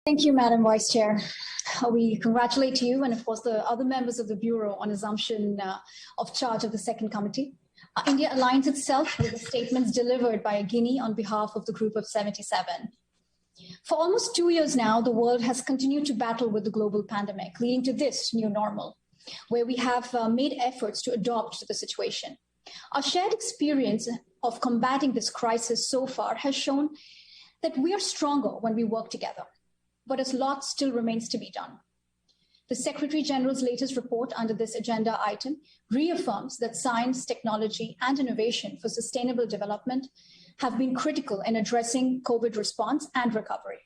Thank you, Madam Vice Chair. We congratulate you and, of course, the other members of the Bureau on assumption of charge of the second committee. India aligns itself with the statements delivered by Guinea on behalf of the Group of 77. For almost 2 years now, the world has continued to battle with the global pandemic, leading to this new normal, where we have made efforts to adapt to the situation. Our shared experience of combating this crisis so far has shown that we are stronger when we work together, but a lot still remains to be done. The Secretary General's latest report under this agenda item reaffirms that science, technology, and innovation for sustainable development have been critical in addressing COVID response and recovery.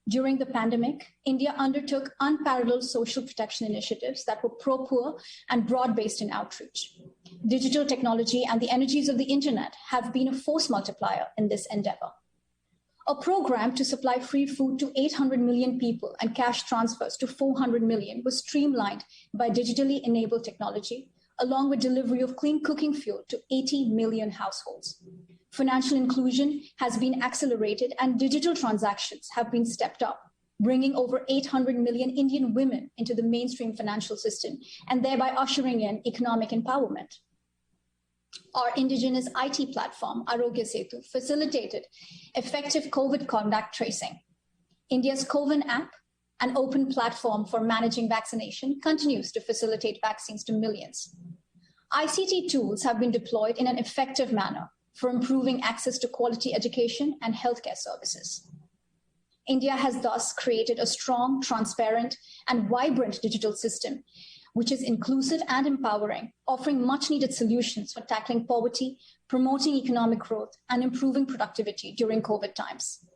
During the pandemic, India undertook unparalleled social protection initiatives that were pro-poor and broad-based in outreach. Digital technology and the energies of the internet have been a force multiplier in this endeavor. A program to supply free food to 800 million people and cash transfers to 400 million was streamlined by digitally enabled technology, along with delivery of clean cooking fuel to 80 million households. Financial inclusion has been accelerated and digital transactions have been stepped up, bringing over 800 million Indian women into the mainstream financial system and thereby ushering in economic empowerment. Our indigenous IT platform, Arogya Setu, facilitated effective COVID contact tracing. India's COVID app, an open platform for managing vaccination, continues to facilitate vaccines to millions. ICT tools have been deployed in an effective manner for improving access to quality education and healthcare services. India has thus created a strong, transparent, and vibrant digital system which is inclusive and empowering, offering much-needed solutions for tackling poverty, promoting economic growth, and improving productivity during COVID times.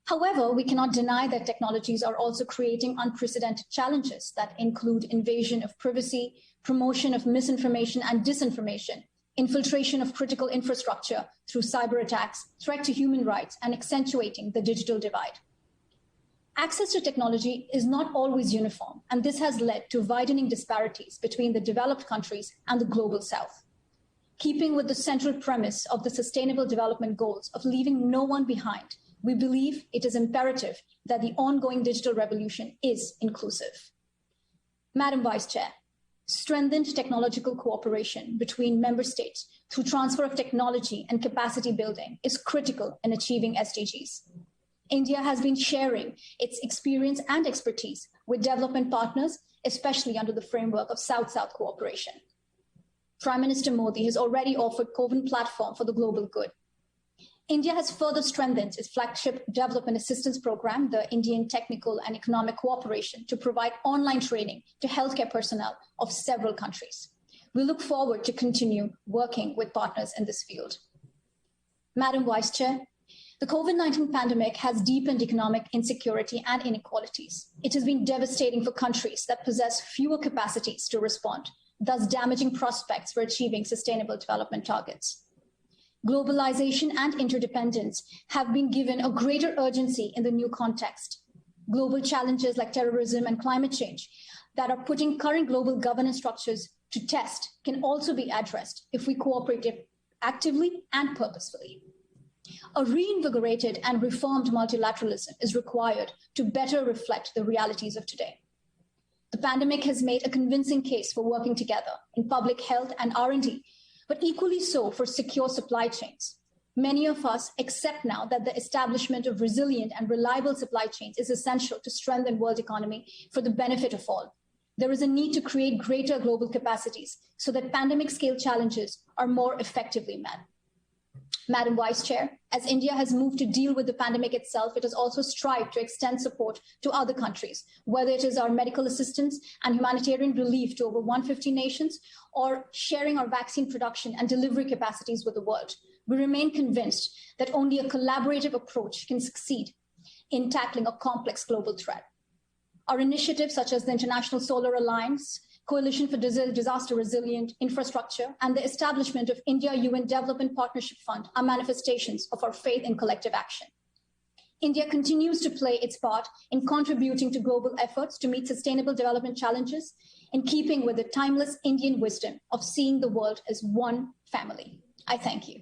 However, we cannot deny that technologies are also creating unprecedented challenges that include invasion of privacy, promotion of misinformation and disinformation, infiltration of critical infrastructure through cyber attacks, threat to human rights, and accentuating the digital divide. Access to technology is not always uniform, and this has led to widening disparities between the developed countries and the global south. Keeping with the central premise of the Sustainable Development Goals of leaving no one behind, we believe it is imperative that the ongoing digital revolution is inclusive. Madam Vice Chair, strengthened technological cooperation between member states through transfer of technology and capacity building is critical in achieving SDGs. India has been sharing its experience and expertise with development partners, especially under the framework of South-South cooperation. Prime Minister Modi has already offered Coven platform for the global good. India has further strengthened its flagship development assistance program, the Indian Technical and Economic Cooperation, to provide online training to healthcare personnel of several countries. We look forward to continue working with partners in this field. Madam Vice Chair, the COVID-19 pandemic has deepened economic insecurity and inequalities. It has been devastating for countries that possess fewer capacities to respond, thus damaging prospects for achieving sustainable development targets. Globalization and interdependence have been given a greater urgency in the new context. Global challenges like terrorism and climate change that are putting current global governance structures to test can also be addressed if we cooperate actively and purposefully. A reinvigorated and reformed multilateralism is required to better reflect the realities of today. The pandemic has made a convincing case for working together in public health and R&D, but equally so for secure supply chains. Many of us accept now that the establishment of resilient and reliable supply chains is essential to strengthen world economy for the benefit of all. There is a need to create greater global capacities so that pandemic-scale challenges are more effectively met. Madam Vice Chair, as India has moved to deal with the pandemic itself, it has also strived to extend support to other countries, whether it is our medical assistance and humanitarian relief to over 150 nations, or sharing our vaccine production and delivery capacities with the world. We remain convinced that only a collaborative approach can succeed in tackling a complex global threat. Our initiatives, such as the International Solar Alliance, Coalition for Disaster Resilient Infrastructure, and the establishment of India-UN Development Partnership Fund are manifestations of our faith in collective action. India continues to play its part in contributing to global efforts to meet sustainable development challenges in keeping with the timeless Indian wisdom of seeing the world as one family. I thank you.